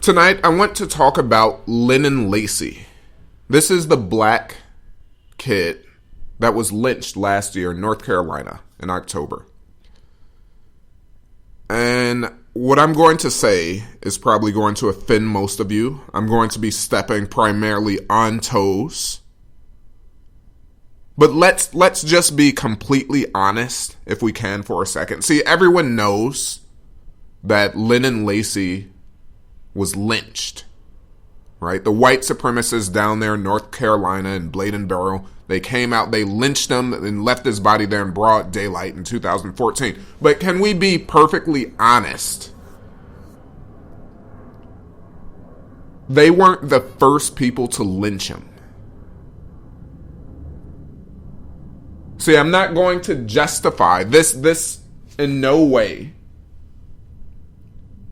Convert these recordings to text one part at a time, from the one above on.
Tonight, I want to talk about Lennon Lacy. This is the black kid that was lynched last year in North Carolina in October. And what I'm going to say is probably going to offend most of you. I'm going to be stepping primarily on toes. But let's just be completely honest, if we can, for a second. See, everyone knows that Lennon Lacy was lynched, right? The white supremacists down there in North Carolina in Bladenboro, they came out, they lynched him and left his body there in broad daylight in 2014. But can we be perfectly honest? They weren't the first people to lynch him. See, I'm not going to justify this in no way.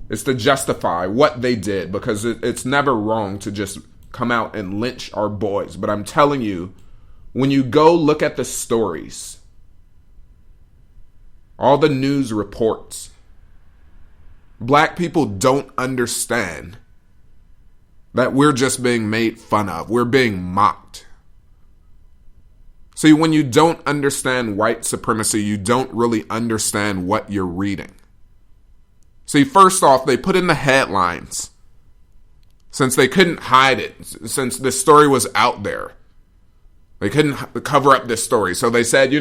It's to justify what they did, because it's never wrong to just come out and lynch our boys. But I'm telling you, when you go look at the stories, all the news reports, black people don't understand that we're just being made fun of. We're being mocked. See, when you don't understand white supremacy, you don't really understand what you're reading. See, first off, they put in the headlines, since they couldn't hide it, since this story was out there. They couldn't cover up this story. So they said,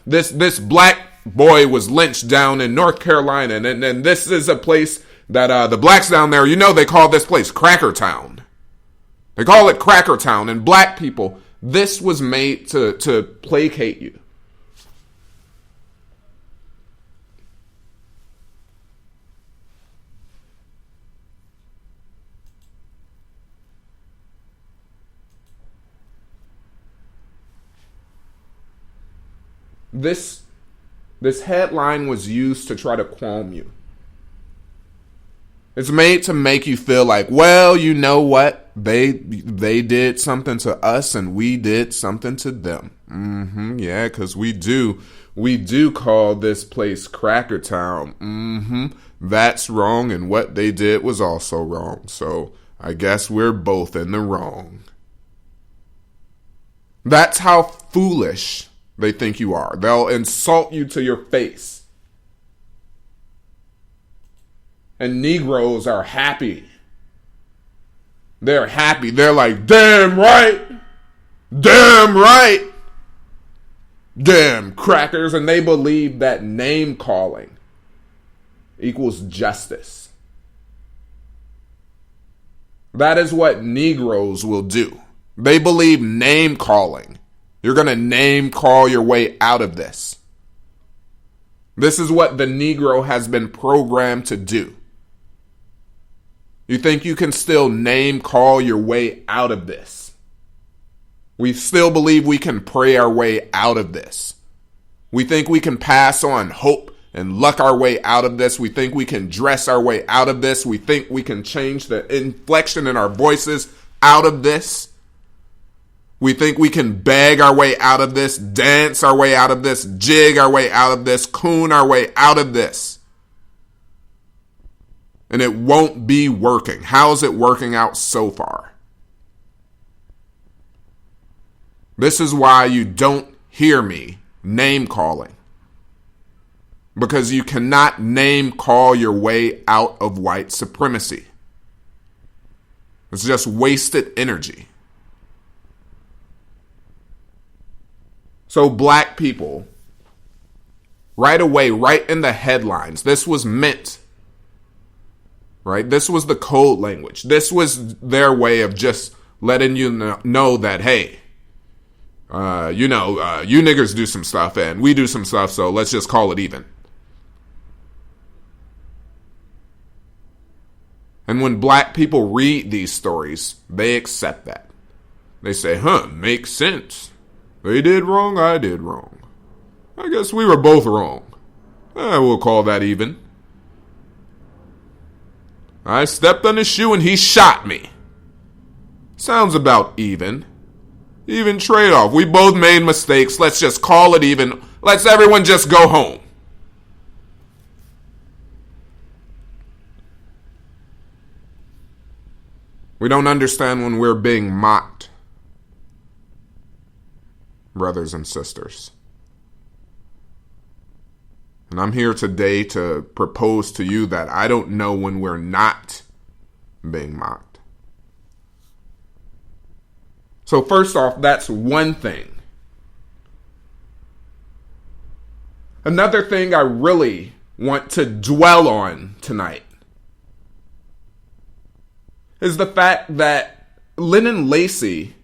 this black boy was lynched down in North Carolina. And this is a place that the blacks down there, they call this place Cracker Town. They call it Cracker Town. And black people, this was made to placate you. This headline was used to try to calm you. It's made to make you feel like, well, you know what? They did something to us and we did something to them. Yeah, because we do call this place Cracker Town. That's wrong, and what they did was also wrong. So I guess we're both in the wrong. That's how foolish they think you are. They'll insult you to your face. And Negroes are happy. They're happy. They're like, damn right. Damn right. Damn crackers. And they believe that name calling equals justice. That is what Negroes will do. They believe name calling. You're going to name call your way out of this. This is what the Negro has been programmed to do. You think you can still name call your way out of this? We still believe we can pray our way out of this. We think we can pass on hope and luck our way out of this. We think we can dress our way out of this. We think we can change the inflection in our voices out of this. We think we can beg our way out of this, dance our way out of this, jig our way out of this, coon our way out of this. And it won't be working. How is it working out so far? This is why you don't hear me name calling. Because you cannot name call your way out of white supremacy. It's just wasted energy. So black people, right away, right in the headlines, this was meant, right? This was the code language. This was their way of just letting you know that, hey, you niggers do some stuff and we do some stuff, so let's just call it even. And when black people read these stories, they accept that. They say, makes sense. They did wrong, I did wrong. I guess we were both wrong. We'll call that even. I stepped on his shoe and he shot me. Sounds about even. Even trade-off. We both made mistakes. Let's just call it even. Let's everyone just go home. We don't understand when we're being mocked, brothers and sisters. And I'm here today to propose to you that I don't know when we're not being mocked. So first off, that's one thing. Another thing I really want to dwell on tonight is the fact that Lennon and Lacy,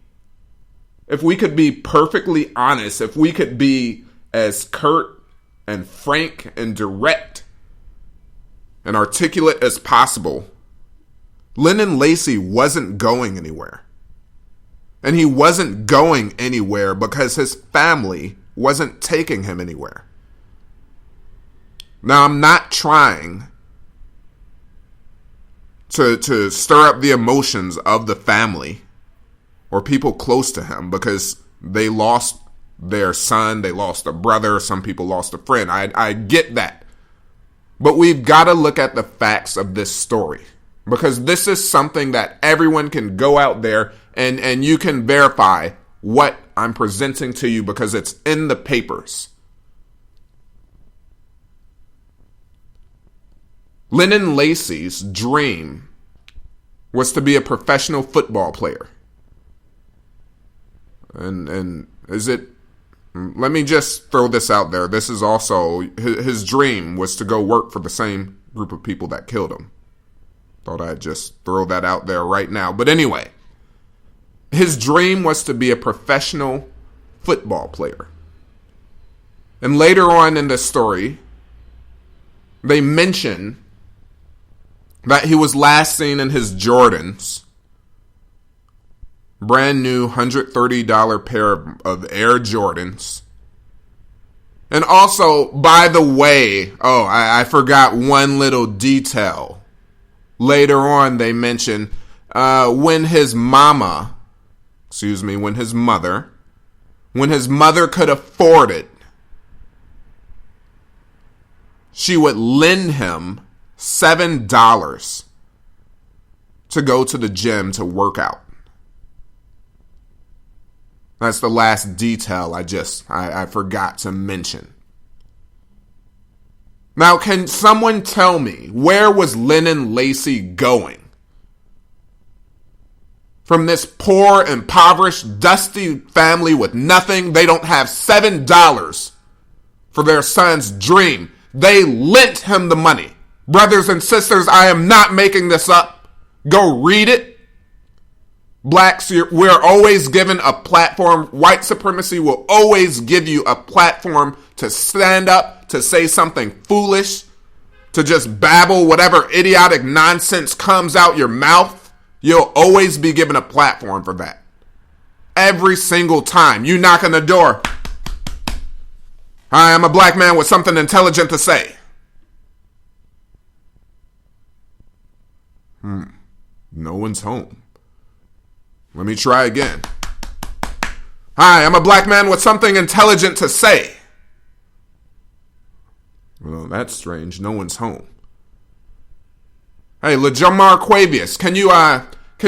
if we could be perfectly honest, if we could be as curt and frank and direct and articulate as possible, Lennon and Lacy wasn't going anywhere. And he wasn't going anywhere because his family wasn't taking him anywhere. Now, I'm not trying to stir up the emotions of the family or people close to him because they lost their son, they lost a brother, some people lost a friend. I get that. But we've got to look at the facts of this story because this is something that everyone can go out there and you can verify what I'm presenting to you because it's in the papers. Lennon and Lacy's dream was to be a professional football player. And is it, let me just throw this out there. This is also, his dream was to go work for the same group of people that killed him. Thought I'd just throw that out there right now. But anyway, his dream was to be a professional football player. And later on in the story, they mention that he was last seen in his Jordans, brand new $130 pair of Air Jordans. And also, by the way, I forgot one little detail. Later on, they mention when his mother could afford it, she would lend him $7 to go to the gym to work out. That's the last detail I forgot to mention. Now, can someone tell me, where was Lennon and Lacy going? From this poor, impoverished, dusty family with nothing, they don't have $7 for their son's dream. They lent him the money. Brothers and sisters, I am not making this up. Go read it. Blacks, we're always given a platform. White supremacy will always give you a platform to stand up, to say something foolish, to just babble whatever idiotic nonsense comes out your mouth. You'll always be given a platform for that. Every single time you knock on the door, hi, I'm a black man with something intelligent to say. No one's home. Let me try again. Hi, I'm a black man with something intelligent to say. Well, that's strange. No one's home. Hey, LeJamar Quavius, can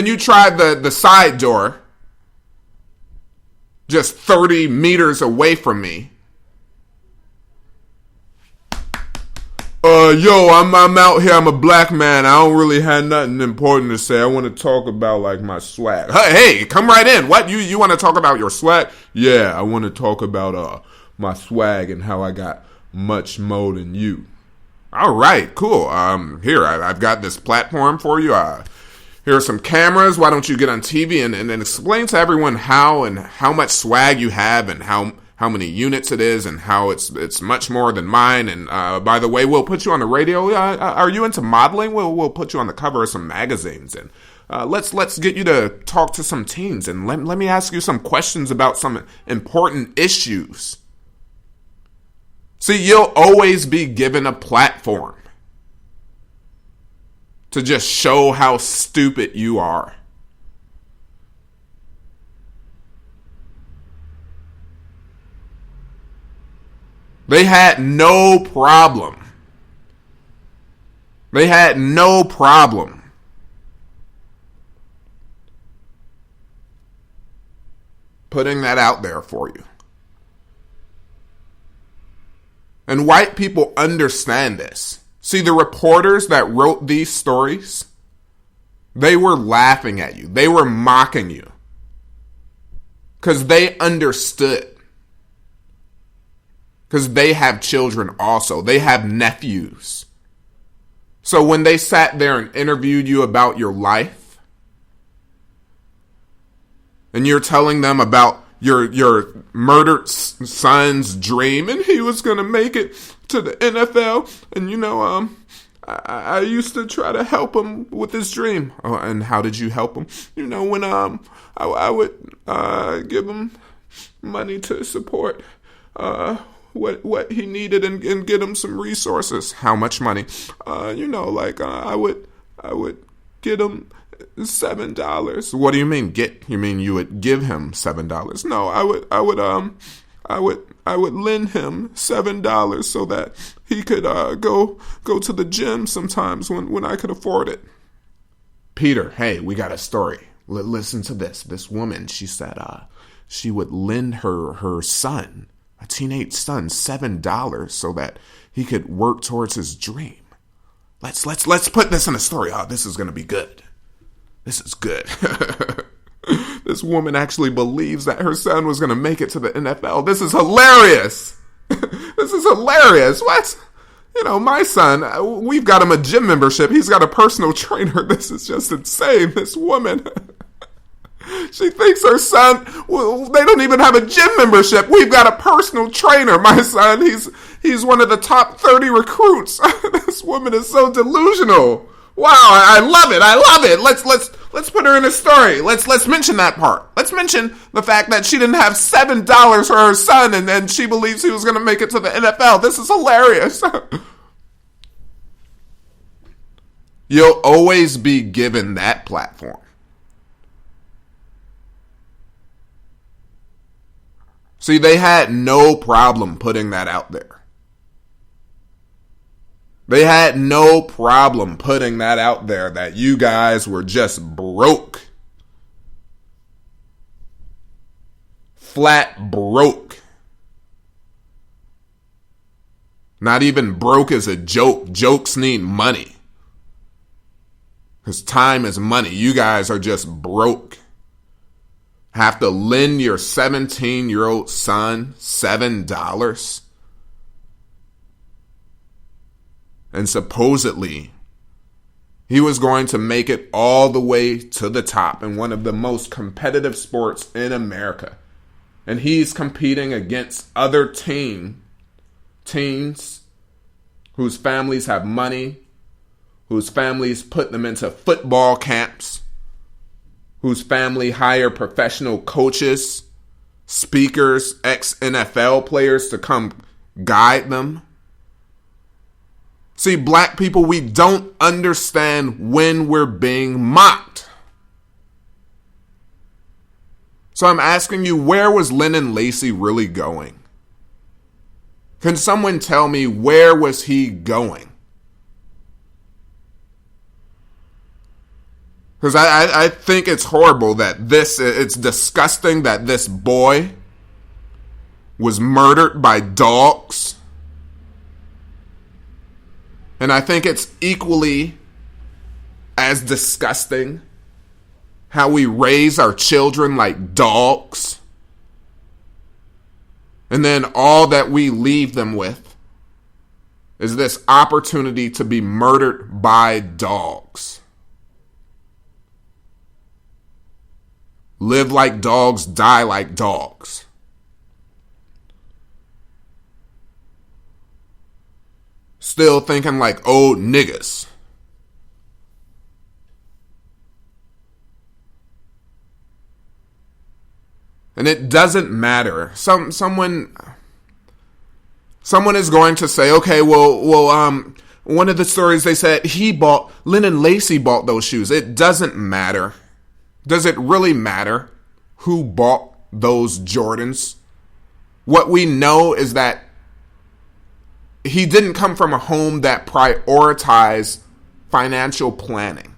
you try the side door? Just 30 meters away from me. I'm out here. I'm a black man. I don't really have nothing important to say. I want to talk about like my swag. Hey, come right in. What? You want to talk about your swag? Yeah, I want to talk about my swag and how I got much more than you. All right, cool. Here, I've got this platform for you. Here are some cameras. Why don't you get on TV and explain to everyone how much swag you have and how many units it is and how it's much more than mine. And by the way, we'll put you on the radio. Are you into modeling? We'll put you on the cover of some magazines. And let's get you to talk to some teens. And let me ask you some questions about some important issues. See, you'll always be given a platform to just show how stupid you are. They had no problem. putting that out there for you. And white people understand this. See, the reporters that wrote these stories, they were laughing at you. They were mocking you. Because they understood. Because they have children also. They have nephews. So when they sat there and interviewed you about your life, and you're telling them about your murdered son's dream, and he was going to make it to the NFL, and I used to try to help him with his dream. Oh, and how did you help him? When I would give him money to support what he needed and get him some resources. How much money? I would get him $7. What do you mean get? You mean you would give him $7? No, I would lend him $7 so that he could go to the gym sometimes when I could afford it. Peter, hey, we got a story. Listen to this. This woman, she said she would lend her son, a teenage son, $7 so that he could work towards his dream. Let's put this in a story. Oh, this is gonna be good. This is good. This woman actually believes that her son was gonna make it to the NFL. This is hilarious. This is hilarious. What? My son, we've got him a gym membership. He's got a personal trainer. This is just insane. This woman, she thinks her son, well, they don't even have a gym membership. We've got a personal trainer. My son, he's one of the top 30 recruits. This woman is so delusional. Wow, I love it. I love it. Let's put her in a story. Let's mention that part. Let's mention the fact that she didn't have $7 for her son and then she believes he was going to make it to the NFL. This is hilarious. You'll always be given that platform. See, they had no problem putting that out there. They had no problem putting that out there that you guys were just broke. Flat broke. Not even broke is a joke. Jokes need money. Because time is money. You guys are just broke. Have to lend your 17-year-old son $7. And supposedly, he was going to make it all the way to the top in one of the most competitive sports in America. And he's competing against other teens whose families have money, whose families put them into football camps, whose family hire professional coaches, speakers, ex-NFL players to come guide them. See, black people, we don't understand when we're being mocked. So I'm asking you, where was Lennon Lacy really going? Can someone tell me, where was he going? Because I think it's horrible that it's disgusting that this boy was murdered by dogs. And I think it's equally as disgusting how we raise our children like dogs. And then all that we leave them with is this opportunity to be murdered by dogs. Live like dogs, die like dogs. Still thinking like old niggas. And it doesn't matter. Someone is going to say, okay, well, one of the stories they said Lennon Lacy bought those shoes. It doesn't matter. Does it really matter who bought those Jordans? What we know is that he didn't come from a home that prioritized financial planning.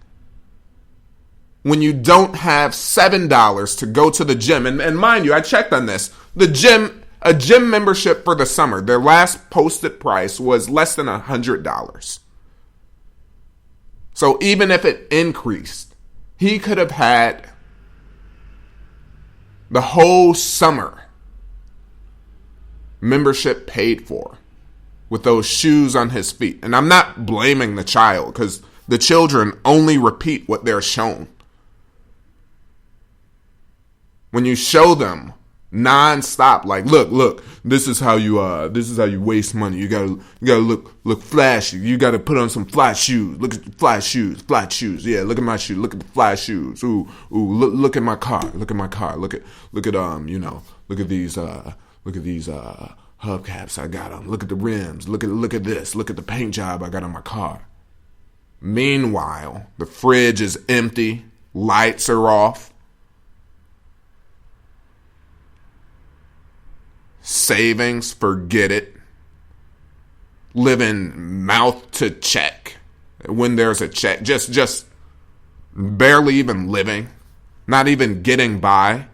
when you don't have $7 to go to the gym. And mind you, I checked on this. A gym membership for the summer, their last posted price was less than $100. So even if it increased, he could have had the whole summer membership paid for with those shoes on his feet. And I'm not blaming the child, because the children only repeat what they're shown. When you show them nonstop, like, look, this is how you waste money. You gotta look flashy. You gotta put on some fly shoes. Look at the fly shoes. Yeah, look at my shoes. Look at the fly shoes. Ooh, look at my car. Look at these hubcaps I got on. Look at the rims. Look at this. Look at the paint job I got on my car. Meanwhile, the fridge is empty. Lights are off. Savings, forget it. Living mouth to check when there's a check. Just barely even living. Not even getting by.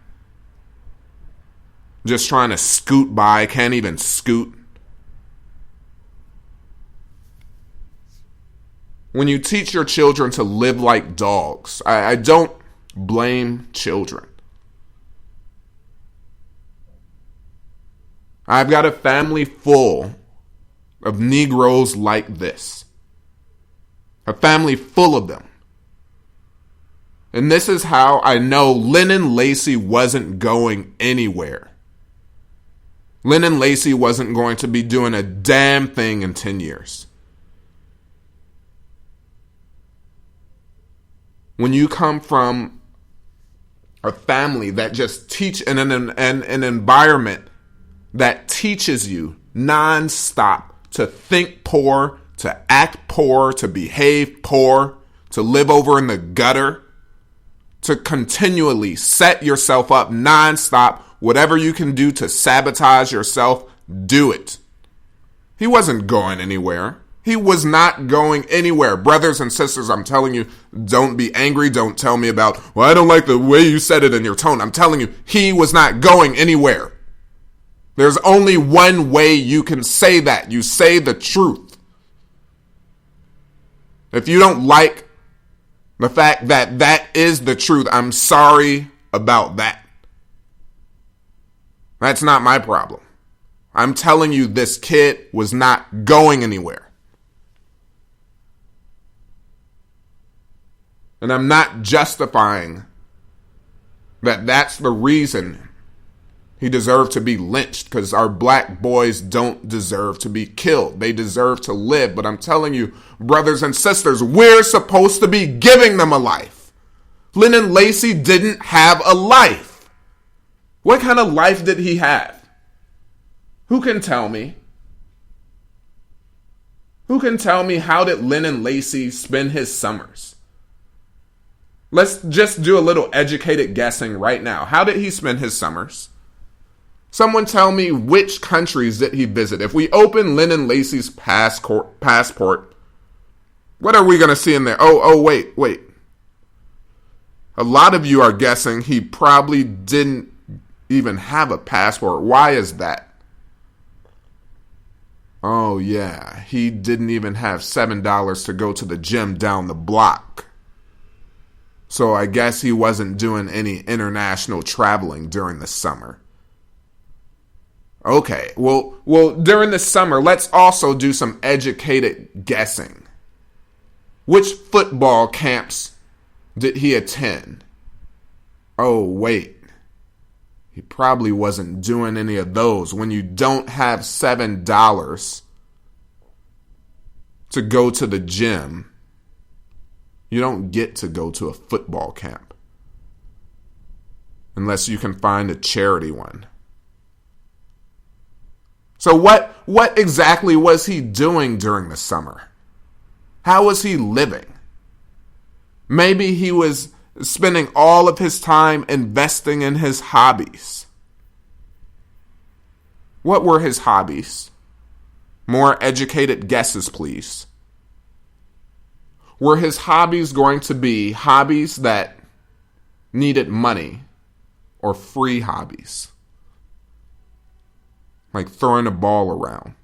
Just trying to scoot by. Can't even scoot. When you teach your children to live like dogs, I don't blame children. I've got a family full of Negroes like this. A family full of them. And this is how I know Lennon Lacy wasn't going anywhere. Lennon Lacy wasn't going to be doing a damn thing in 10 years. When you come from a family that just teach an environment that teaches you nonstop to think poor, to act poor, to behave poor, to live over in the gutter, to continually set yourself up nonstop, whatever you can do to sabotage yourself, do it. He wasn't going anywhere. He was not going anywhere. Brothers and sisters, I'm telling you, don't be angry. Don't tell me about, well, I don't like the way you said it in your tone. I'm telling you, he was not going anywhere. There's only one way you can say that. You say the truth. If you don't like the fact that that is the truth, I'm sorry about that. That's not my problem. I'm telling you, this kid was not going anywhere. And I'm not justifying that that's the reason he deserved to be lynched, because our black boys don't deserve to be killed. They deserve to live. But I'm telling you, brothers and sisters, we're supposed to be giving them a life. Lennon Lacy didn't have a life. What kind of life did he have? Who can tell me? Who can tell me, how did Lennon Lacy spend his summers? Let's just do a little educated guessing right now. How did he spend his summers? Someone tell me, which countries did he visit? If we open Lennon Lacy's passport, what are we going to see in there? Oh, wait. A lot of you are guessing he probably didn't even have a passport. Why is that? Oh, yeah. He didn't even have $7 to go to the gym down the block. So I guess he wasn't doing any international traveling during the summer. Okay, well, during the summer, let's also do some educated guessing. Which football camps did he attend? Oh, wait. He probably wasn't doing any of those. When you don't have $7 to go to the gym, you don't get to go to a football camp. Unless you can find a charity one. So what exactly was he doing during the summer? How was he living? Maybe he was spending all of his time investing in his hobbies. What were his hobbies? More educated guesses, please. Were his hobbies going to be hobbies that needed money or free hobbies, like throwing a ball around.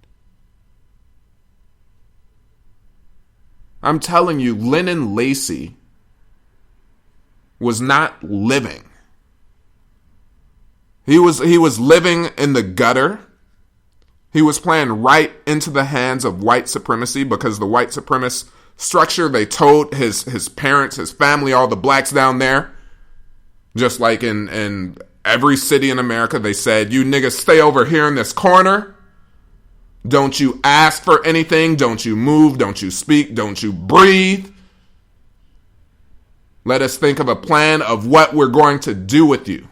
I'm telling you, Lennon Lacy was not living. He was living in the gutter. He was playing right into the hands of white supremacy, because the white supremacist structure, they told his parents, his family, all the blacks down there, just like in every city in America, they said, you niggas stay over here in this corner. Don't you ask for anything. Don't you move. Don't you speak. Don't you breathe. Let us think of a plan of what we're going to do with you.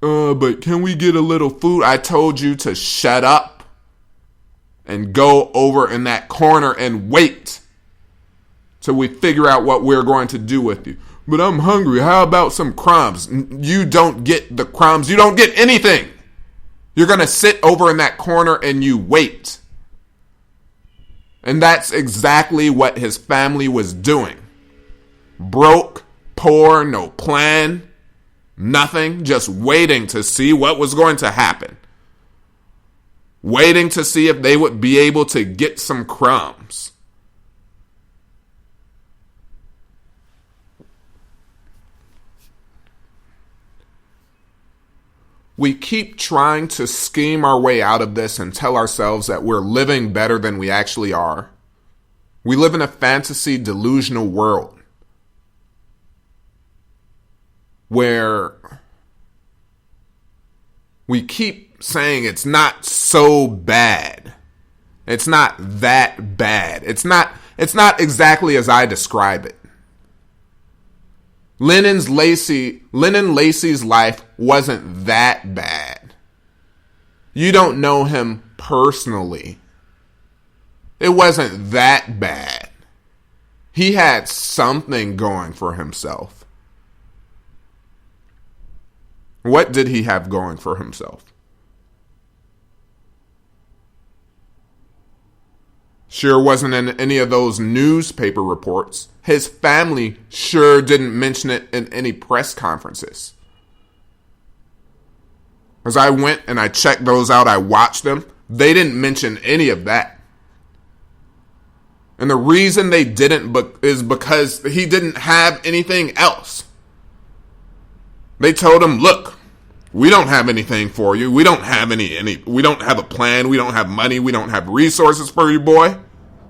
But can we get a little food? I told you to shut up and go over in that corner and wait till we figure out what we're going to do with you. But I'm hungry. How about some crumbs? You don't get the crumbs. You don't get anything. You're going to sit over in that corner and you wait. And that's exactly what his family was doing. Broke, poor, no plan, nothing, just waiting to see what was going to happen. Waiting to see if they would be able to get some crumbs. We keep trying to scheme our way out of this and tell ourselves that we're living better than we actually are. We live in a fantasy, delusional world where we keep saying it's not so bad. It's not that bad. It's not exactly as I describe it. Lennon Lacy's life wasn't that bad. You don't know him personally. It wasn't that bad. He had something going for himself. What did he have going for himself? Sure wasn't in any of those newspaper reports. His family sure didn't mention it in any press conferences. As I went and I checked those out, I watched them. They didn't mention any of that. And the reason they didn't is because he didn't have anything else. They told him, look, we don't have anything for you. We don't have we don't have a plan. We don't have money. We don't have resources for you, boy.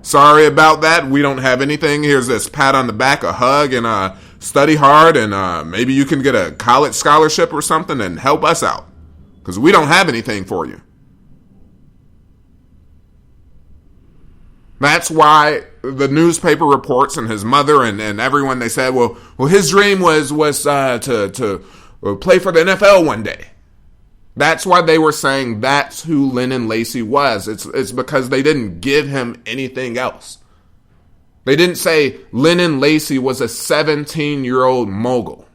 Sorry about that. We don't have anything. Here's this pat on the back, a hug, and study hard, and maybe you can get a college scholarship or something and help us out, because we don't have anything for you. That's why the newspaper reports and his mother and everyone, they said, well, his dream was to play for the NFL one day. That's why they were saying that's who Lennon Lacy was. It's because they didn't give him anything else. They didn't say Lennon Lacy was a 17-year-old mogul.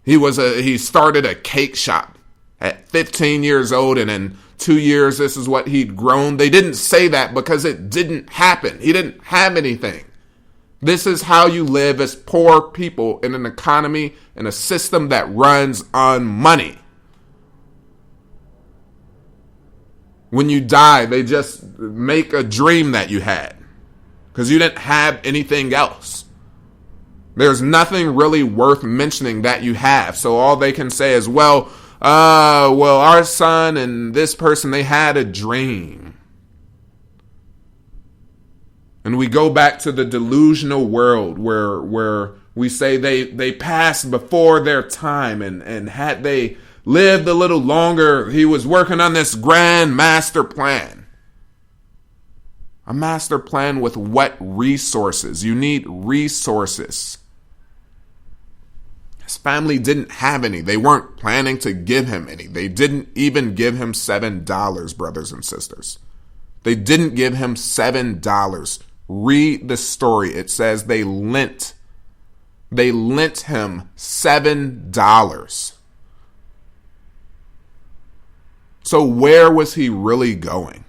He started a cake shop at 15 years old, and in 2 years, this is what he'd grown. They didn't say that because it didn't happen. He didn't have anything. This is how you live as poor people in an economy and a system that runs on money. When you die, they just make a dream that you had because you didn't have anything else. There's nothing really worth mentioning that you have. So all they can say is, well, our son and this person, they had a dream. And we go back to the delusional world where we say they passed before their time, and had they lived a little longer, he was working on this grand master plan. A master plan with what resources? You need resources. His family didn't have any. They weren't planning to give him any. They didn't even give him $7, brothers and sisters. They didn't give him $7. Read the story. It says they lent him $7. So where was he really going?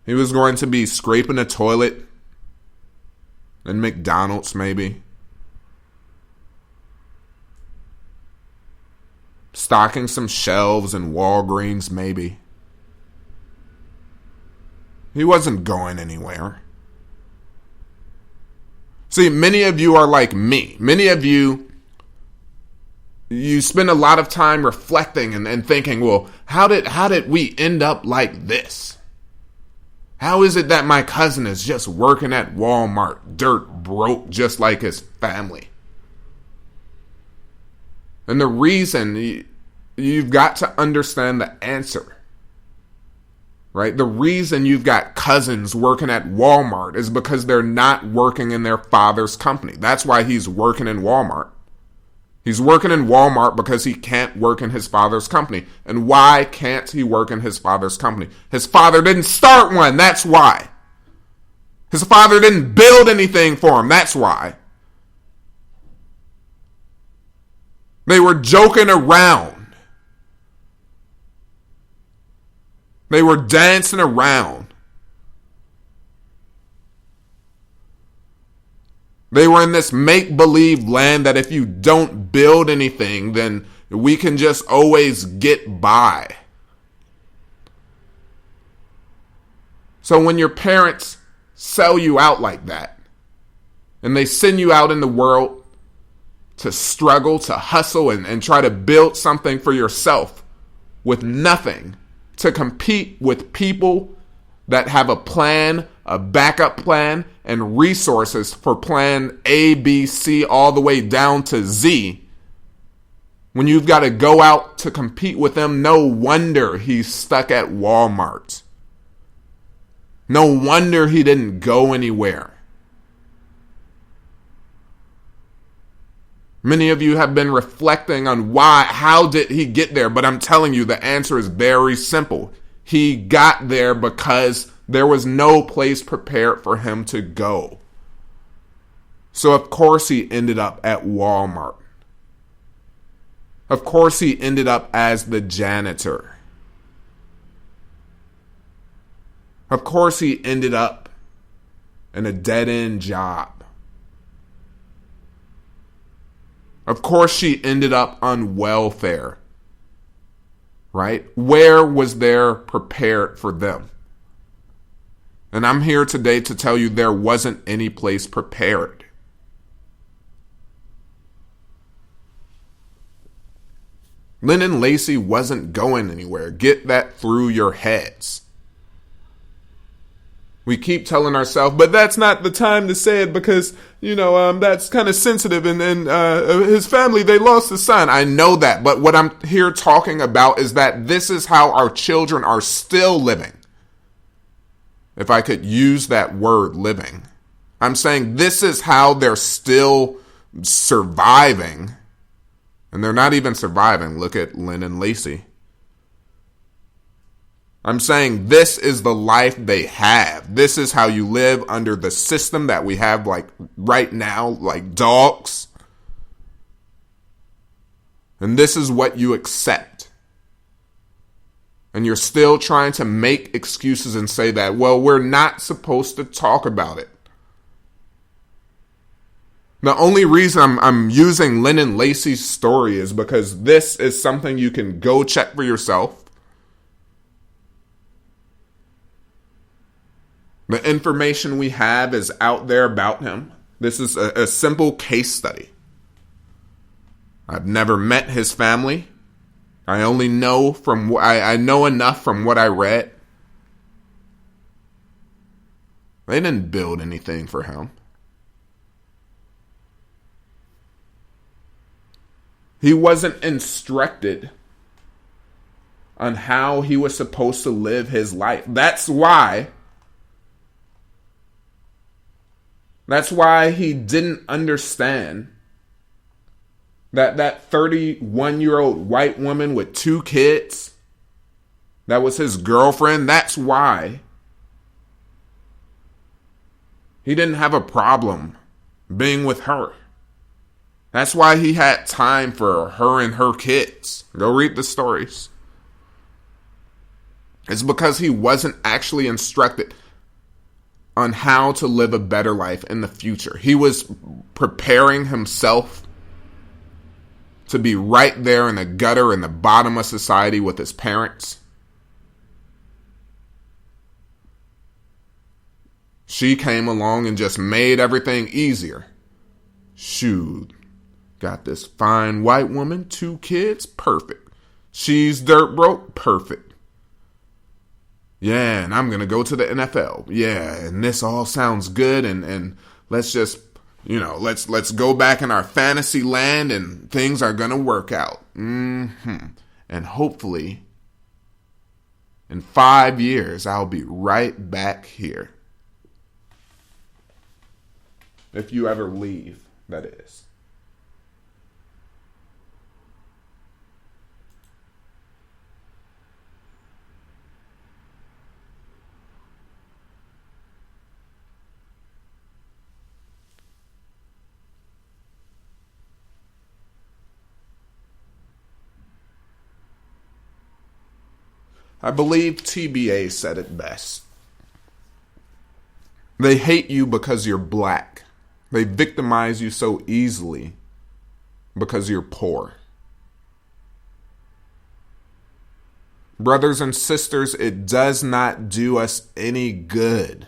He was going to be scraping a toilet And McDonald's, maybe. Stocking some shelves in Walgreens, maybe. He wasn't going anywhere. See, many of you are like me. Many of you spend a lot of time reflecting and thinking, well, how did we end up like this? How is it that my cousin is just working at Walmart, dirt broke, just like his family? And the reason, you've got to understand the answer, right? The reason you've got cousins working at Walmart is because they're not working in their father's company. That's why he's working in Walmart. He's working in Walmart because he can't work in his father's company. And why can't he work in his father's company? His father didn't start one. That's why. His father didn't build anything for him. That's why. They were joking around. They were dancing around. They were in this make-believe land that if you don't build anything, then we can just always get by. So when your parents sell you out like that, and they send you out in the world to struggle, to hustle, and try to build something for yourself with nothing, to compete with people that have a plan, a backup plan, and resources for plan A, B, C, all the way down to Z. When you've got to go out to compete with them, no wonder he's stuck at Walmart. No wonder he didn't go anywhere. Many of you have been reflecting on how did he get there? But I'm telling you, the answer is very simple. He got there because there was no place prepared for him to go. So of course he ended up at Walmart. Of course he ended up as the janitor. Of course he ended up in a dead-end job. Of course she ended up on welfare. Right? Where was there prepared for them? And I'm here today to tell you there wasn't any place prepared. Lennon Lacy wasn't going anywhere. Get that through your heads. We keep telling ourselves, but that's not the time to say it because, that's kind of sensitive. And his family, they lost a son. I know that. But what I'm here talking about is that this is how our children are still living. If I could use that word, living. I'm saying this is how they're still surviving. And they're not even surviving. Look at Lennon Lacy. I'm saying this is the life they have. This is how you live under the system that we have like right now, like dogs. And this is what you accept. And you're still trying to make excuses and say that, well, we're not supposed to talk about it. The only reason I'm using Lennon Lacy's story is because this is something you can go check for yourself. The information we have is out there about him. This is a simple case study. I've never met his family. I only know I know enough from what I read. They didn't build anything for him. He wasn't instructed on how he was supposed to live his life. That's why he didn't understand that 31-year-old white woman with 2 kids, that was his girlfriend. That's why he didn't have a problem being with her. That's why he had time for her and her kids. Go read the stories. It's because he wasn't actually instructed on how to live a better life in the future. He was preparing himself to be right there in the gutter, in the bottom of society with his parents. She came along and just made everything easier. Shoot, got this fine white woman, 2 kids, perfect. She's dirt broke, perfect. Yeah, and I'm going to go to the NFL. Yeah, and this all sounds good, and let's just, let's go back in our fantasy land, and things are going to work out. And hopefully, in 5 years, I'll be right back here. If you ever leave, that is. I believe TBA said it best. They hate you because you're black. They victimize you so easily because you're poor. Brothers and sisters, it does not do us any good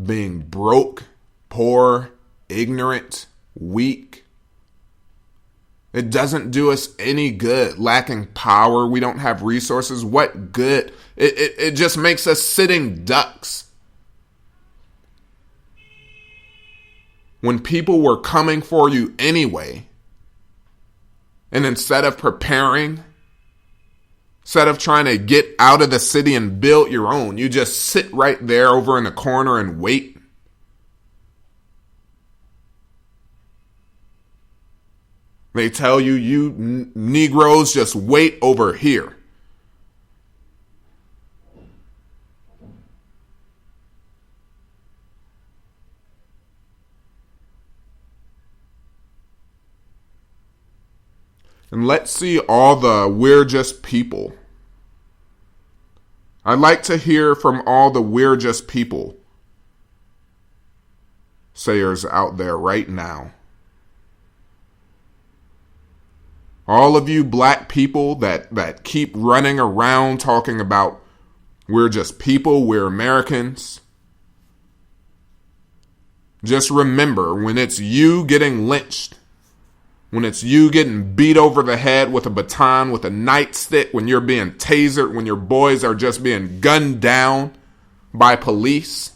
being broke, poor, ignorant, weak. It doesn't do us any good lacking power. We don't have resources. What good? It just makes us sitting ducks. When people were coming for you anyway, and instead of preparing, instead of trying to get out of the city and build your own, you just sit right there over in the corner and wait. They tell you, you Negroes just wait over here. And let's see all the we're just people. I'd like to hear from all the we're just people sayers out there right now. All of you black people that keep running around talking about we're just people, we're Americans. Just remember, when it's you getting lynched, when it's you getting beat over the head with a baton, with a nightstick, when you're being tasered, when your boys are just being gunned down by police,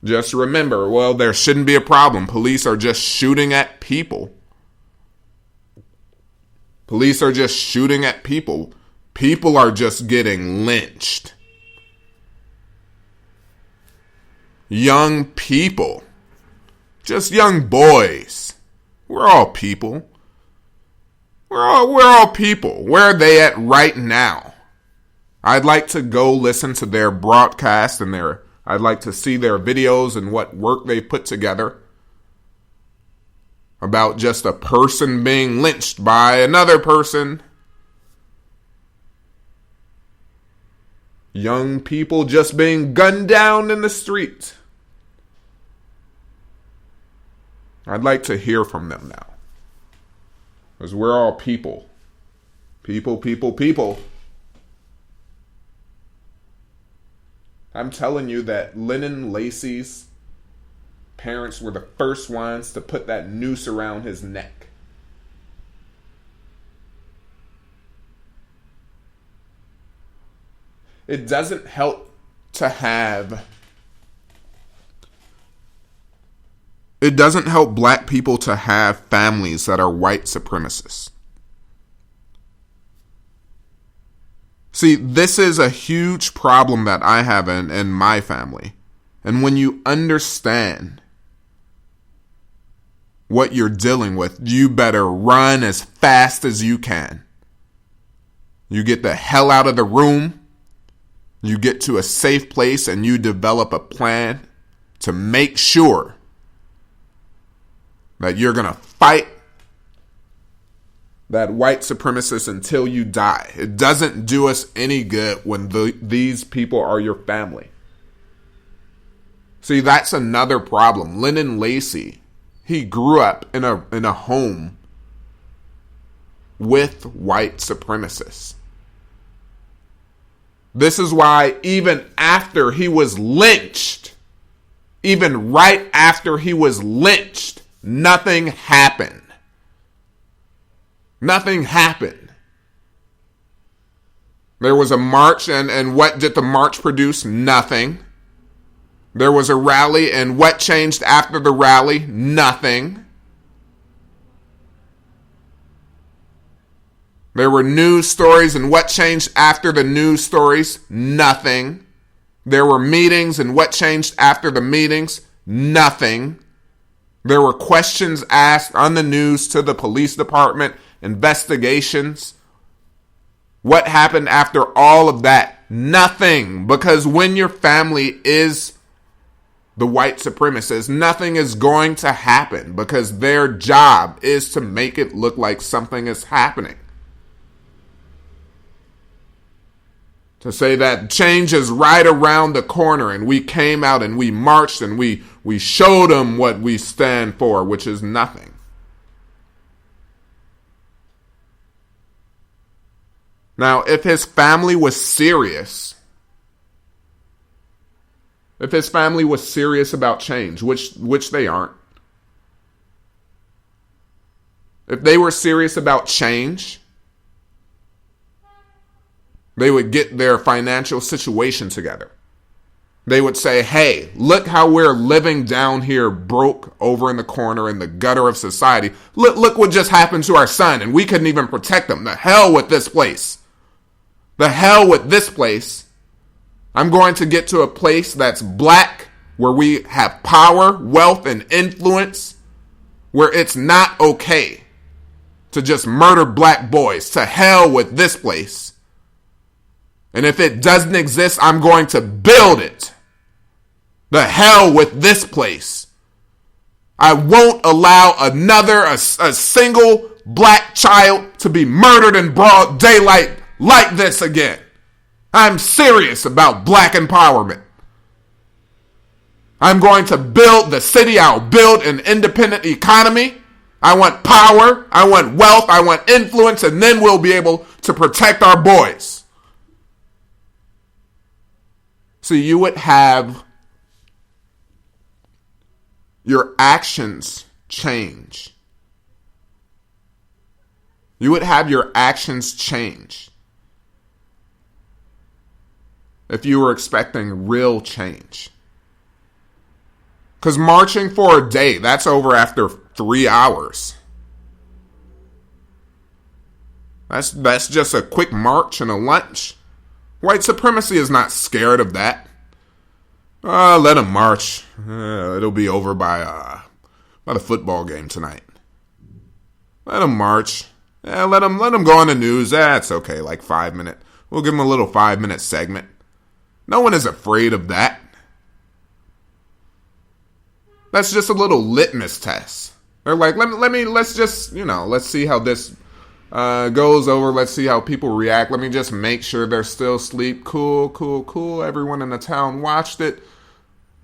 just remember, well, there shouldn't be a problem. Police are just shooting at people. Police are just shooting at people. People are just getting lynched. Young people. Just young boys. We're all people. We're all people. Where are they at right now? I'd like to go listen to their broadcast and I'd like to see their videos and what work they put together about just a person being lynched by another person. Young people just being gunned down in the street. I'd like to hear from them now. Because we're all people. People. I'm telling you that Lennon Lacy's parents were the first ones to put that noose around his neck. It doesn't help black people to have families that are white supremacists. See, this is a huge problem that I have in my family. And when you understand what you're dealing with, you better run as fast as you can. You get the hell out of the room. You get to a safe place and you develop a plan to make sure that you're going to fight that white supremacists until you die. It doesn't do us any good when these people are your family. See, that's another problem. Lennon Lacy, he grew up in a home with white supremacists. This is why even after he was lynched, even right after he was lynched, nothing happened. Nothing happened. There was a march, and what did the march produce? Nothing. There was a rally, and what changed after the rally? Nothing. There were news stories, and what changed after the news stories? Nothing. There were meetings, and what changed after the meetings? Nothing. There were questions asked on the news to the police department, investigations. What happened after all of that? Nothing. Because when your family is the white supremacists, nothing is going to happen because their job is to make it look like something is happening. To say that change is right around the corner and we came out and we marched and we showed them what we stand for, which is nothing. Now, if his family was serious, about change, which they aren't. If they were serious about change, they would get their financial situation together. They would say, hey, look how we're living down here broke over in the corner in the gutter of society. Look what just happened to our son, and we couldn't even protect him. The hell with this place. The hell with this place. I'm going to get to a place that's black, where we have power, wealth, and influence, where it's not okay to just murder black boys. To hell with this place. And if it doesn't exist, I'm going to build it. The hell with this place. I won't allow a single black child to be murdered in broad daylight like this again. I'm serious about black empowerment. I'm going to build the city. I'll build an independent economy. I want power. I want wealth. I want influence. And then we'll be able to protect our boys. So you would have your actions change. You would have your actions change if you were expecting real change. Because marching for a day, that's over after 3 hours. That's just a quick march and a lunch. White supremacy is not scared of that. Let them march. It'll be over by the football game tonight. Let them march. Let them go on the news. It's okay, like 5 minutes. We'll give them a little 5-minute segment. No one is afraid of that. That's just a little litmus test. They're like, let's see how this goes over. Let's see how people react. Let me just make sure they're still asleep. Cool. Everyone in the town watched it.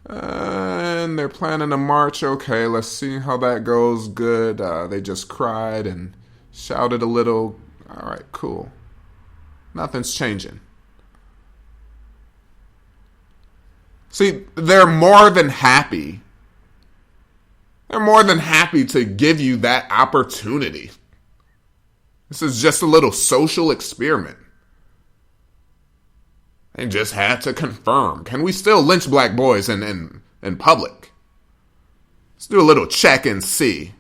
And they're planning a march. Okay, let's see how that goes. Good. They just cried and shouted a little. All right, cool. Nothing's changing. See, they're more than happy. They're more than happy to give you that opportunity. This is just a little social experiment. They just had to confirm. Can we still lynch black boys in public? Let's do a little check and see.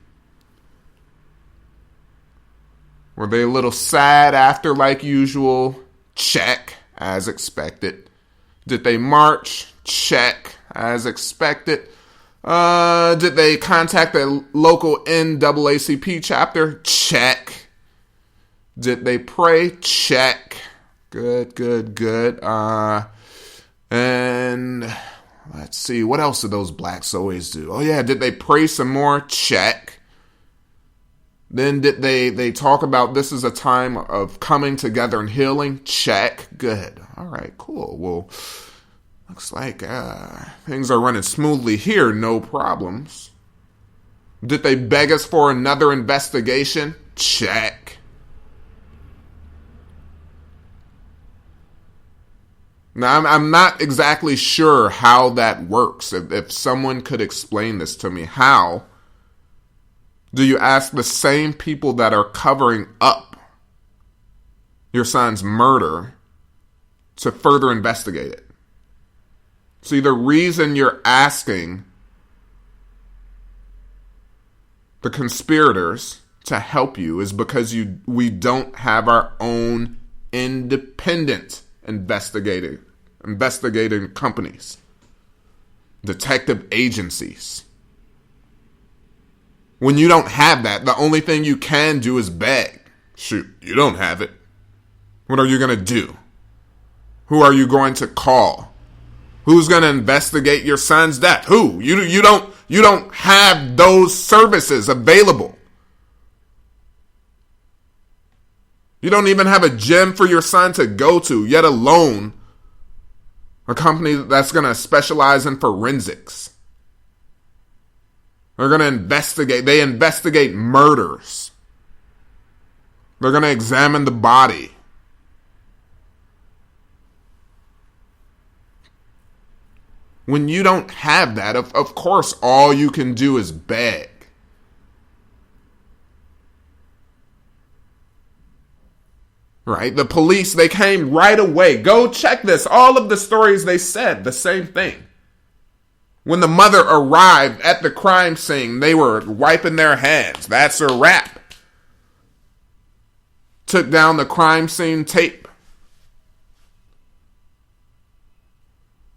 Were they a little sad after like usual? Check, as expected. Did they march? Check, as expected. Did they contact the local NAACP chapter? Check. Did they pray? Check. Good. And let's see, what else do those blacks always do? Oh yeah, did they pray some more? Check. Then did they talk about this is a time of coming together and healing? Check. Good. All right, cool. Well, looks like things are running smoothly here. No problems. Did they beg us for another investigation? Check. Now, I'm not exactly sure how that works. If someone could explain this to me, how do you ask the same people that are covering up your son's murder to further investigate it? See, the reason you're asking the conspirators to help you is because we don't have our own independent investigating companies, detective agencies. When you don't have that, the only thing you can do is beg. Shoot, you don't have it. What are you going to do? Who are you going to call? Who's going to investigate your son's death? Who? You don't have those services available. You don't even have a gym for your son to go to, yet alone a company that's going to specialize in forensics. They're going to investigate. They investigate murders. They're going to examine the body. When you don't have that, of course, all you can do is beg. Right? The police, they came right away. Go check this. All of the stories, they said the same thing. When the mother arrived at the crime scene, they were wiping their hands. That's a wrap. Took down the crime scene tape.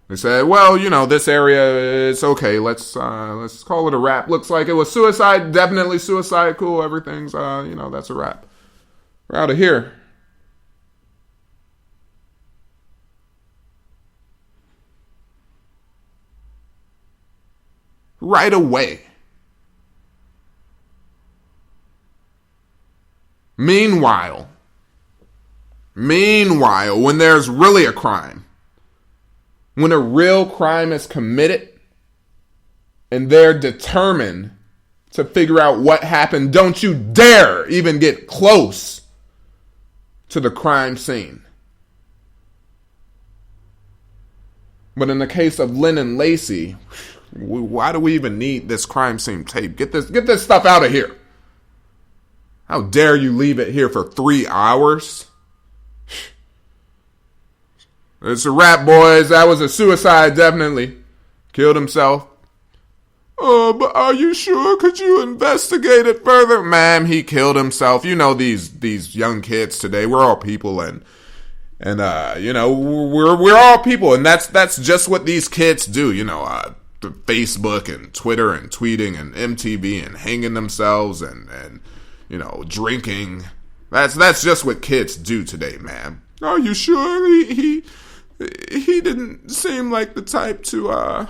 They said, well, this area, it's okay. Let's call it a wrap. Looks like it was suicide. Definitely suicide. Cool. Everything's, that's a wrap. We're out of here. Right away. Meanwhile, when there's really a crime, when a real crime is committed and they're determined to figure out what happened, don't you dare even get close to the crime scene. But in the case of Lennon and Lacy, why do we even need this crime scene tape? Get this stuff out of here. How dare you leave it here for 3 hours? It's a wrap, boys. That was a suicide, definitely. Killed himself. Oh, but are you sure? Could you investigate it further? Ma'am, he killed himself. These young kids today, we're all people and we're all people, and that's just what these kids do, Facebook and Twitter and tweeting and MTV and hanging themselves and drinking. That's just what kids do today, ma'am. Are you sure? He didn't seem like the type to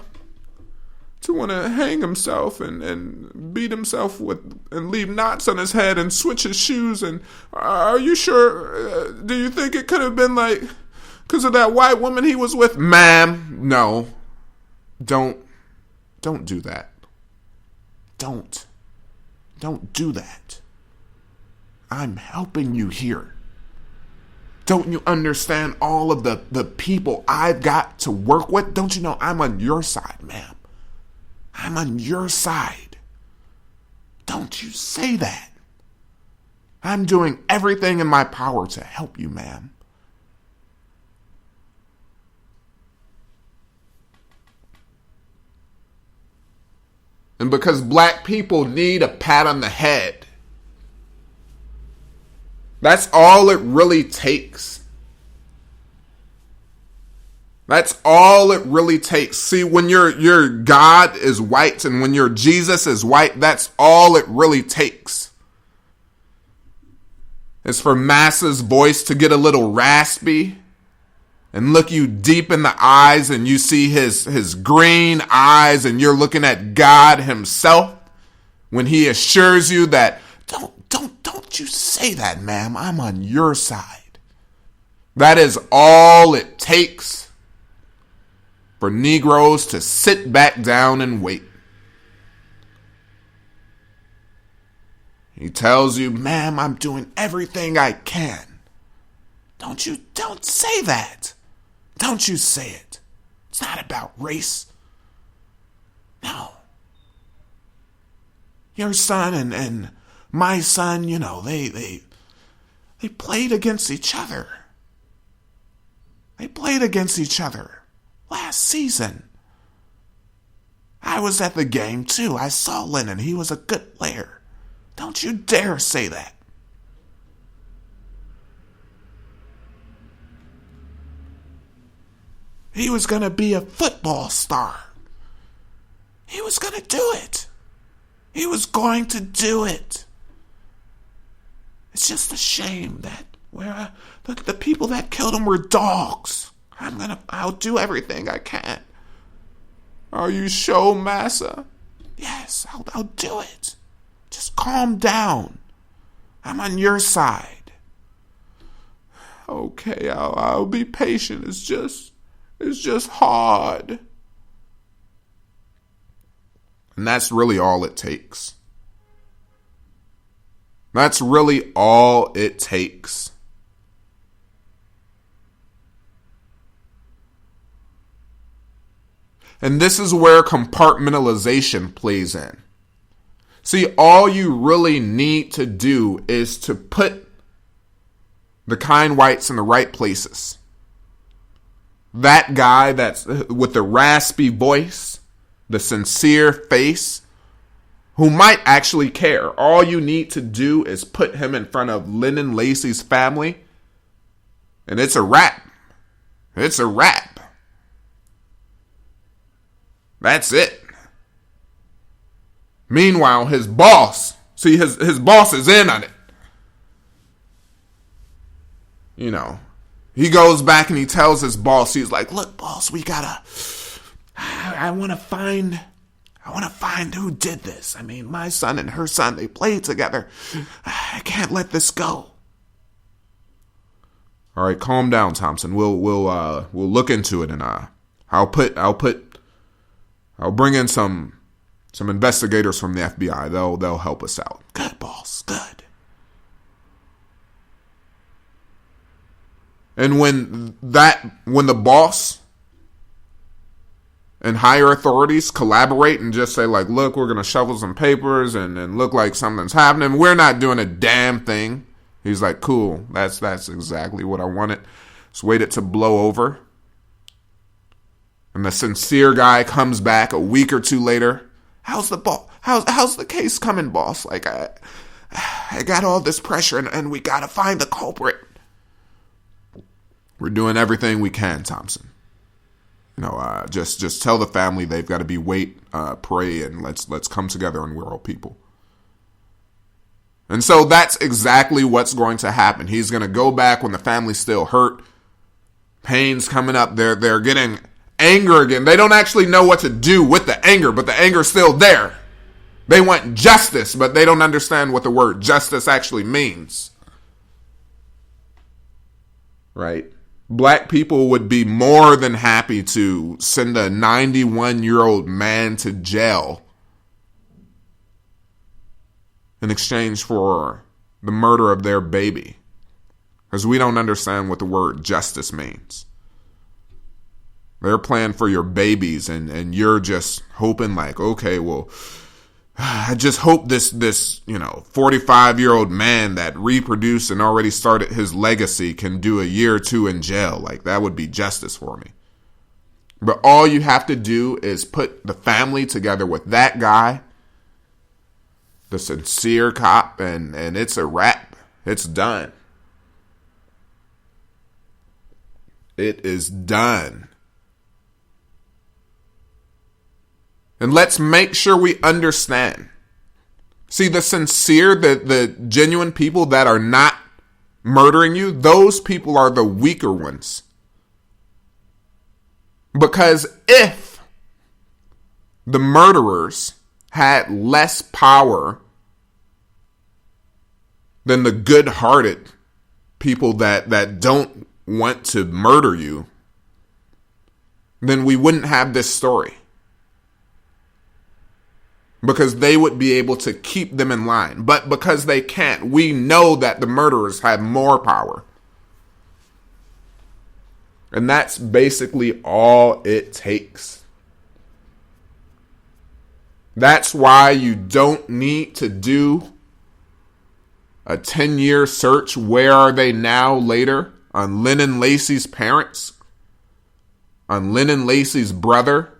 want to hang himself and beat himself and leave knots on his head and switch his shoes. And are you sure? Do you think it could have been like because of that white woman he was with? Ma'am, no. Don't do that. Don't do that. I'm helping you here. Don't you understand all of the people I've got to work with? Don't you know I'm on your side, ma'am? I'm on your side. Don't you say that. I'm doing everything in my power to help you, ma'am. And because black people need a pat on the head, that's all it really takes. That's all it really takes. See, when your God is white and when your Jesus is white, that's all it really takes. It's for masses' voice to get a little raspy and look you deep in the eyes and you see his green eyes and you're looking at God himself when he assures you that don't Don't you say that, ma'am. I'm on your side. That is all it takes for Negroes to sit back down and wait. He tells you, ma'am, I'm doing everything I can. Don't say that. Don't you say it. It's not about race. No. Your son and my son, they played against each other. They played against each other last season. I was at the game too. I saw Lennon. He was a good player. Don't you dare say that. He was going to be a football star. He was going to do it. He was going to do it. It's just a shame that the people that killed him were dogs. I'll do everything I can. Are you sure, Massa? Yes, I'll do it. Just calm down. I'm on your side. Okay, I'll be patient. It's just hard. And that's really all it takes. That's really all it takes. And this is where compartmentalization plays in. See, all you really need to do is to put the kind whites in the right places. That guy that's with the raspy voice, the sincere face, who might actually care. All you need to do is put him in front of Lennon Lacy's family, and it's a wrap. It's a wrap. That's it. Meanwhile, his boss, his boss is in on it. He goes back and he tells his boss, he's like, look, boss, I want to find who did this. I mean, my son and her son, they played together. I can't let this go. All right, calm down, Thompson. We'll look into it, and I'll bring in some investigators from the FBI. They'll help us out. Good, boss. Good. And when the boss and higher authorities collaborate and just say, like, look, we're going to shovel some papers and look like something's happening, we're not doing a damn thing. He's like, cool, that's exactly what I wanted. Just wait it to blow over. And the sincere guy comes back a week or two later. How's the case coming, boss? Like, I got all this pressure and we got to find the culprit. We're doing everything we can, Thompson. Just tell the family they've got to be pray, and let's come together, and we're all people. And so that's exactly what's going to happen. He's going to go back when the family's still hurt. Pain's coming up. They're getting anger again. They don't actually know what to do with the anger, but the anger's still there. They want justice, but they don't understand what the word justice actually means. Right? Black people would be more than happy to send a 91-year-old man to jail in exchange for the murder of their baby. Because we don't understand what the word justice means. They're playing for your babies, and you're just hoping, like, okay, well, I just hope this 45-year-old man that reproduced and already started his legacy can do a year or two in jail. Like, that would be justice for me. But all you have to do is put the family together with that guy, the sincere cop, and it's a wrap. It's done. It is done. And let's make sure we understand. See, the sincere, the genuine people that are not murdering you, those people are the weaker ones. Because if the murderers had less power than the good-hearted people that don't want to murder you, then we wouldn't have this story. Because they would be able to keep them in line. But because they can't, we know that the murderers have more power. And that's basically all it takes. That's why you don't need to do a 10-year search. Where are they now later? On Lennon Lacy's parents. On Lennon Lacy's brother.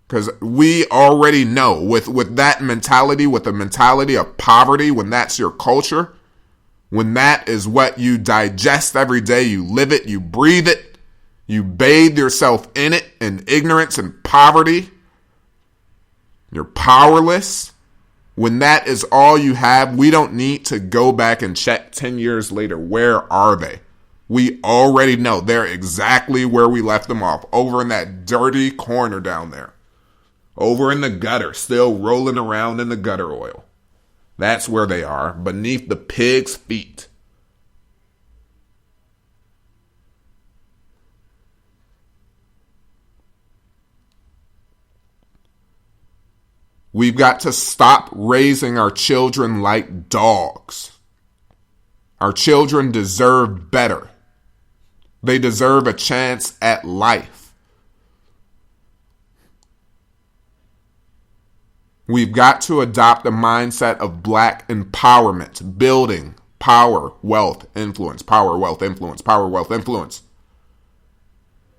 Because we already know with that mentality, with the mentality of poverty, when that's your culture, when that is what you digest every day, you live it, you breathe it, you bathe yourself in it, in ignorance and poverty, you're powerless. When that is all you have, we don't need to go back and check 10 years later. Where are they? We already know they're exactly where we left them off, over in that dirty corner down there. Over in the gutter, still rolling around in the gutter oil. That's where they are, beneath the pig's feet. We've got to stop raising our children like dogs. Our children deserve better. They deserve a chance at life. We've got to adopt a mindset of black empowerment, building power, wealth, influence, power, wealth, influence, power, wealth, influence.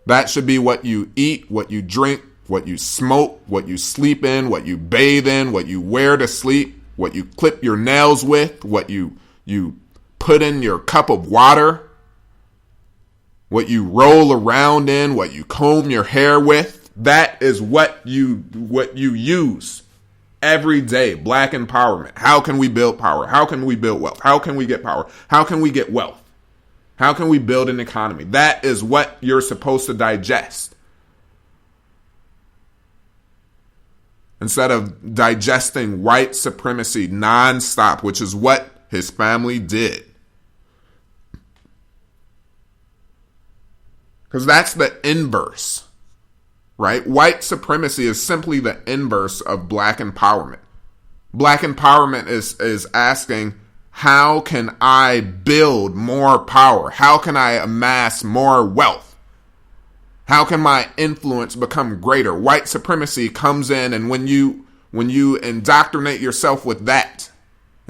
That should be what you eat, what you drink, what you smoke, what you sleep in, what you bathe in, what you wear to sleep, what you clip your nails with, what you put in your cup of water, what you roll around in, what you comb your hair with. That is what you use. Every day, black empowerment. How can we build power? How can we build wealth? How can we get power? How can we get wealth? How can we build an economy? That is what you're supposed to digest. Instead of digesting white supremacy nonstop, which is what his family did. Because that's the inverse. Right? White supremacy is simply the inverse of black empowerment. Black empowerment is asking, how can I build more power? How can I amass more wealth? How can my influence become greater? White supremacy comes in, and when you indoctrinate yourself with that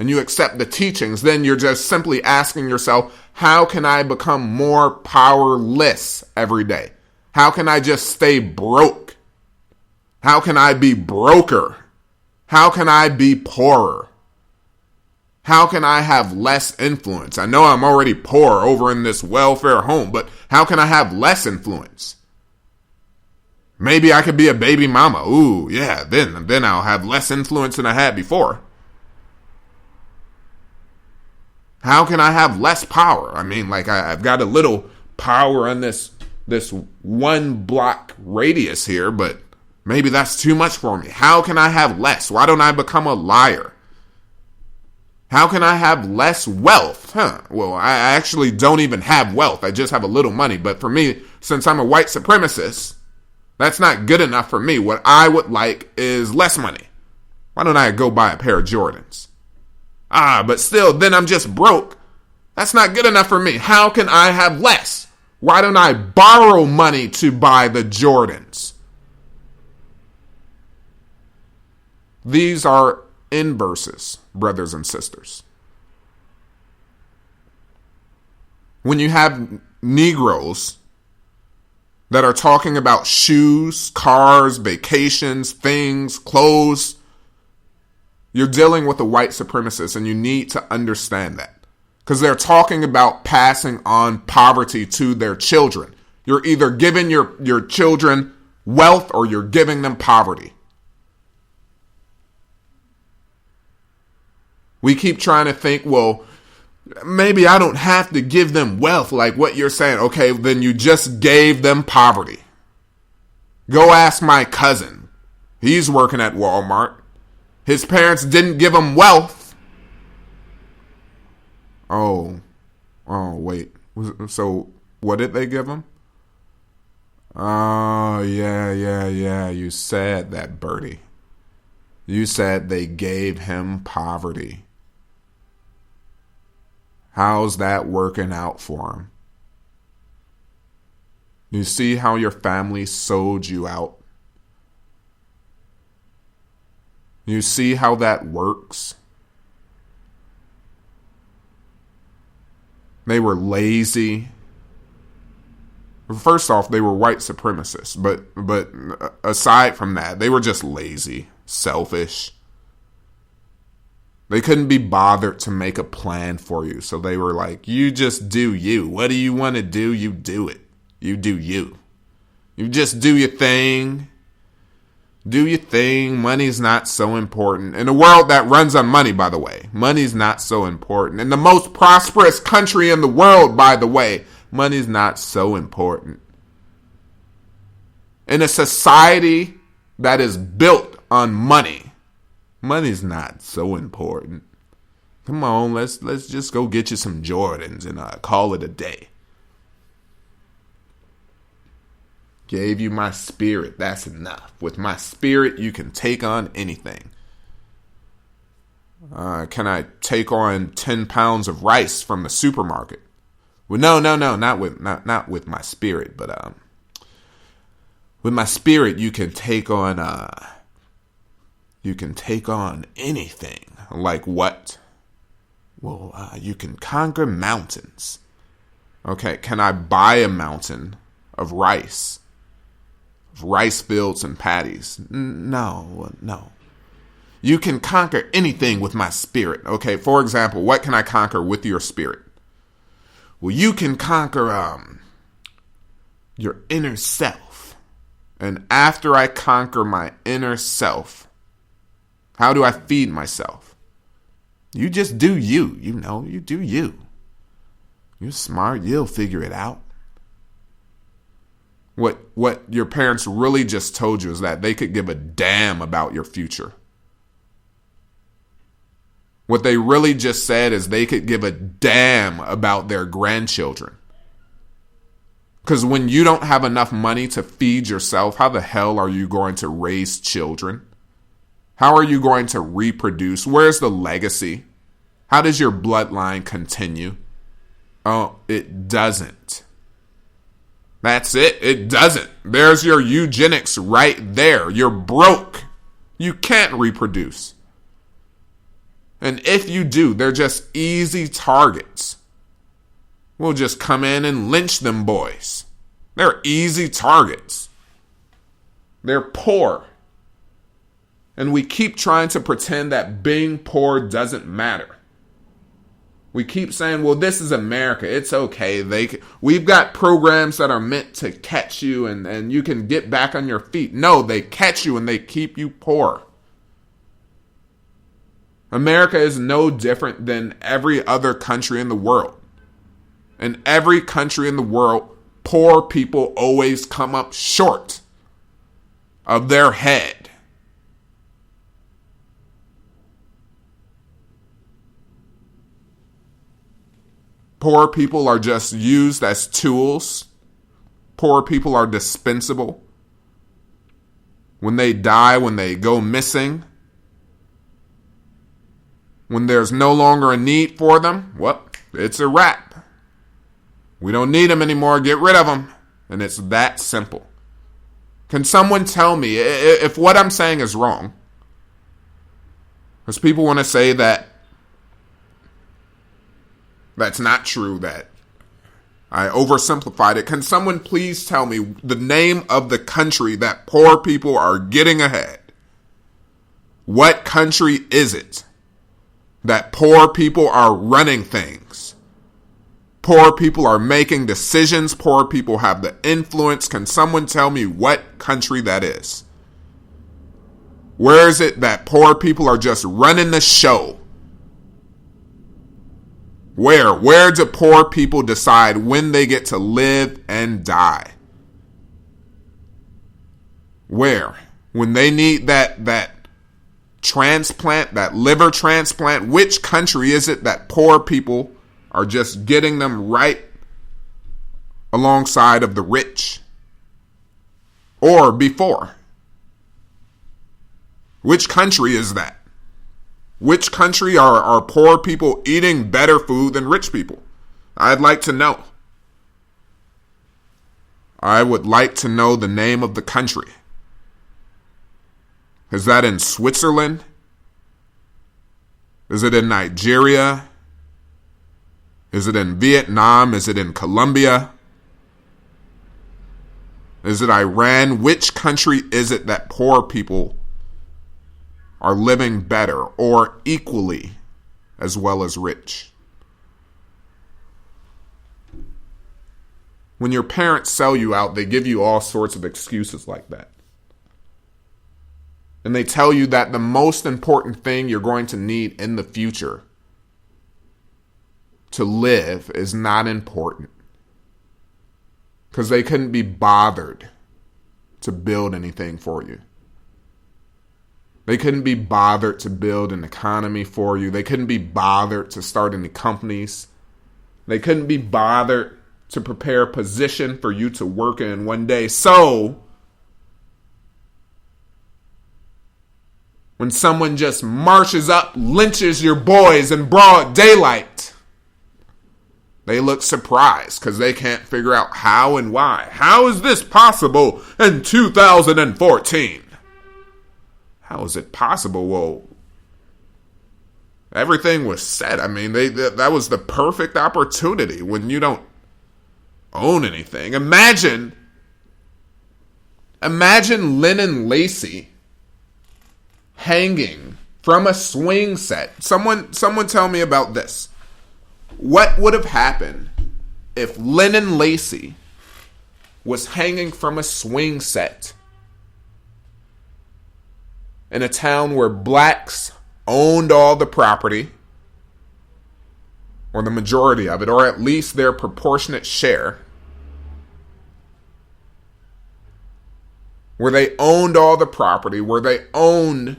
and you accept the teachings, then you're just simply asking yourself, how can I become more powerless every day? How can I just stay broke? How can I be broker? How can I be poorer? How can I have less influence? I know I'm already poor over in this welfare home, but how can I have less influence? Maybe I could be a baby mama. Ooh, yeah, then I'll have less influence than I had before. How can I have less power? I mean, like I've got a little power on this 1 block radius here, but maybe that's too much for me. How can I have less? Why don't I become a liar? How can I have less wealth? Well, I actually don't even have wealth. I just have a little money. But for me, since I'm a white supremacist, that's not good enough for me. What I would like is less money. Why don't I go buy a pair of Jordans? But still, then I'm just broke. That's not good enough for me. How can I have less? Why don't I borrow money to buy the Jordans? These are inverses, brothers and sisters. When you have Negroes that are talking about shoes, cars, vacations, things, clothes, you're dealing with a white supremacist, and you need to understand that. Because they're talking about passing on poverty to their children. You're either giving your children wealth or you're giving them poverty. We keep trying to think, well, maybe I don't have to give them wealth like what you're saying. Okay, then you just gave them poverty. Go ask my cousin. He's working at Walmart. His parents didn't give him wealth. Oh, wait. So what did they give him? Oh, yeah. You said that, Bertie. You said they gave him poverty. How's that working out for him? You see how your family sold you out? You see how that works? They were lazy. First off, they were white supremacists, but aside from that, they were just lazy, selfish. They couldn't be bothered to make a plan for you, so they were like, you just do you. What do you want to do? You do it. You do you. You just do your thing. Do your thing. Money's not so important. In a world that runs on money, by the way, money's not so important. In the most prosperous country in the world, by the way, money's not so important. In a society that is built on money, money's not so important. Come on, let's just go get you some Jordans and call it a day. Gave you my spirit. That's enough. With my spirit, you can take on anything. Can I take on 10 pounds of rice from the supermarket? Well, no, not with my spirit, but with my spirit, you can take on anything. Like what? Well, you can conquer mountains. Okay, can I buy a mountain of rice? Rice fields and paddies? No. You can conquer anything with my spirit. Okay, for example, what can I conquer with your spirit? Well, you can conquer your inner self. And after I conquer my inner self, how do I feed myself? You just do you. You do you. You're smart. You'll figure it out. What your parents really just told you is that they could give a damn about your future. What they really just said is they could give a damn about their grandchildren. Because when you don't have enough money to feed yourself, how the hell are you going to raise children? How are you going to reproduce? Where's the legacy? How does your bloodline continue? Oh, it doesn't. That's it. It doesn't. There's your eugenics right there. You're broke. You can't reproduce. And if you do, they're just easy targets. We'll just come in and lynch them boys. They're easy targets. They're poor. And we keep trying to pretend that being poor doesn't matter. We keep saying, well, this is America. It's okay. We've got programs that are meant to catch you and you can get back on your feet. No, they catch you and they keep you poor. America is no different than every other country in the world. In every country in the world, poor people always come up short of their head. Poor people are just used as tools. Poor people are dispensable. When they die, when they go missing, when there's no longer a need for them, well, it's a wrap. We don't need them anymore. Get rid of them. And it's that simple. Can someone tell me if what I'm saying is wrong? Because people want to say that that's not true, that I oversimplified it. Can someone please tell me the name of the country that poor people are getting ahead? What country is it that poor people are running things? Poor people are making decisions. Poor people have the influence. Can someone tell me what country that is? Where is it that poor people are just running the show? Where do poor people decide when they get to live and die? Where? When they need that transplant, that liver transplant, which country is it that poor people are just getting them right alongside of the rich. Or before. Which country is that? Which country are poor people eating better food than rich people? I'd like to know. I would like to know the name of the country. Is that in Switzerland? Is it in Nigeria? Is it in Vietnam? Is it in Colombia? Is it Iran? Which country is it that poor people are living better or equally as well as rich? When your parents sell you out, they give you all sorts of excuses like that. And they tell you that the most important thing you're going to need in the future to live is not important. Because they couldn't be bothered to build anything for you. They couldn't be bothered to build an economy for you. They couldn't be bothered to start any companies. They couldn't be bothered to prepare a position for you to work in one day. So, when someone just marches up, lynches your boys in broad daylight, they look surprised because they can't figure out how and why. How is this possible in 2014? How is it possible? Well, everything was set. I mean, that was the perfect opportunity when you don't own anything. Imagine Lennon Lacy hanging from a swing set. Someone tell me about this. What would have happened if Lennon Lacy was hanging from a swing set in a town where blacks owned all the property, or the majority of it, or at least their proportionate share, where they owned all the property, where they owned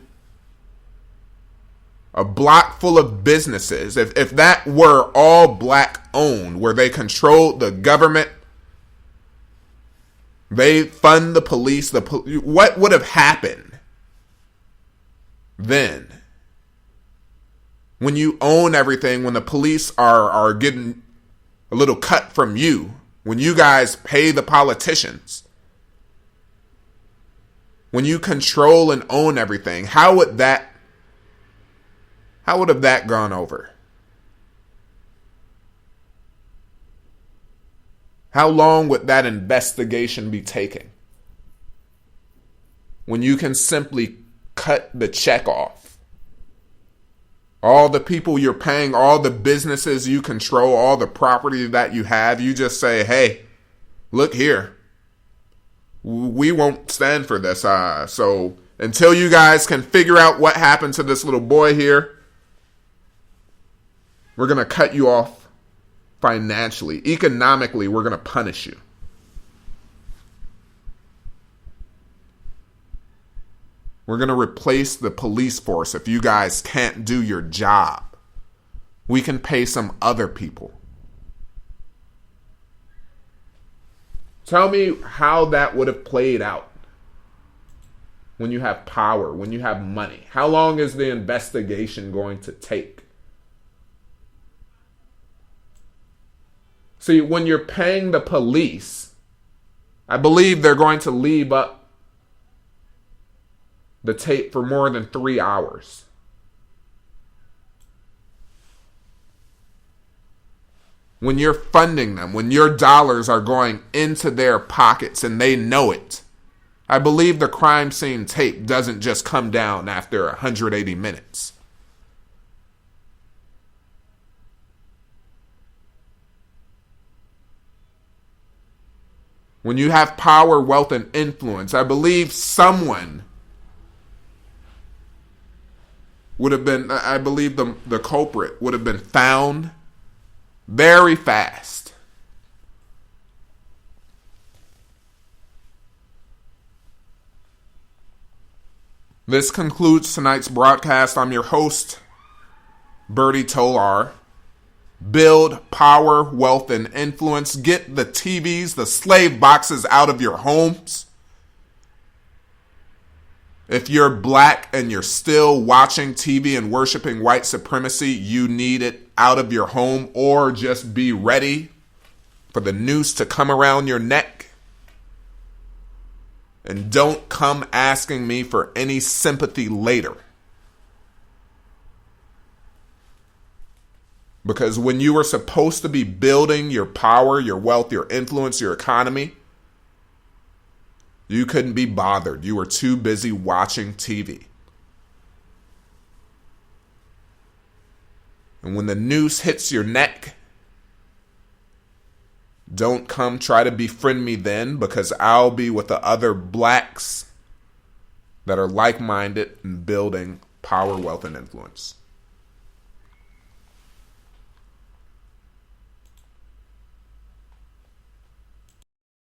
a block full of businesses, if that were all black owned, where they controlled the government, they fund the police, what would have happened then? When you own everything, when the police are getting a little cut from you, when you guys pay the politicians, when you control and own everything, how would have that gone over? How long would that investigation be taking? When you can simply cut the check off. All the people you're paying, all the businesses you control, all the property that you have, you just say, hey, look here. We won't stand for this. So until you guys can figure out what happened to this little boy here, we're going to cut you off financially. Economically, we're going to punish you. We're going to replace the police force if you guys can't do your job. We can pay some other people. Tell me how that would have played out when you have power, when you have money. How long is the investigation going to take? See, when you're paying the police, I believe they're going to leave up the tape for more than 3 hours. When you're funding them, when your dollars are going into their pockets and they know it, I believe the crime scene tape doesn't just come down after 180 minutes. When you have power, wealth, and influence, I believe someone would have been, I believe the culprit would have been found very fast. This concludes tonight's broadcast. I'm your host, Bertie Tolar. build power, wealth, and influence. Get the TVs, the slave boxes out of your homes. If you're black and you're still watching TV and worshiping white supremacy, you need it out of your home, or just be ready for the noose to come around your neck. And don't come asking me for any sympathy later. Because when you were supposed to be building your power, your wealth, your influence, your economy, you couldn't be bothered. You were too busy watching TV. And when the noose hits your neck, don't come try to befriend me then, because I'll be with the other blacks that are like-minded and building power, wealth, and influence.